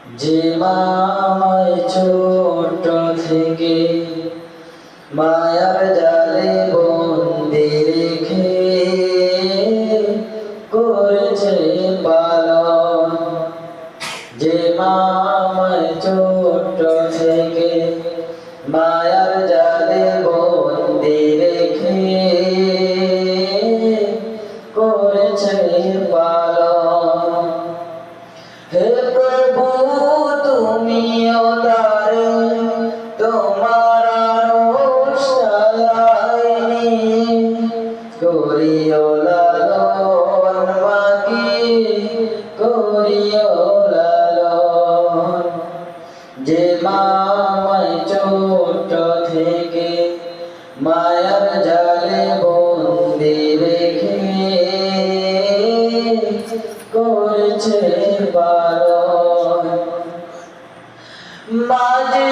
যে মা আমায় ছোট থেকে মায়ার জালে বন্দি রেখে করেছে পালন। যে মা আমায় ছোট থেকে মায়ার জালে বন্দি রেখে করেছে পালন। হে প্রভু তুমিও তারে তোমার আরশালাইনি করিও লালন মাকে করিও লালন। যে মা আমায় ছোট থেকে মায়ার জালে বন্দি রেখে করেছে পালন। মাঝে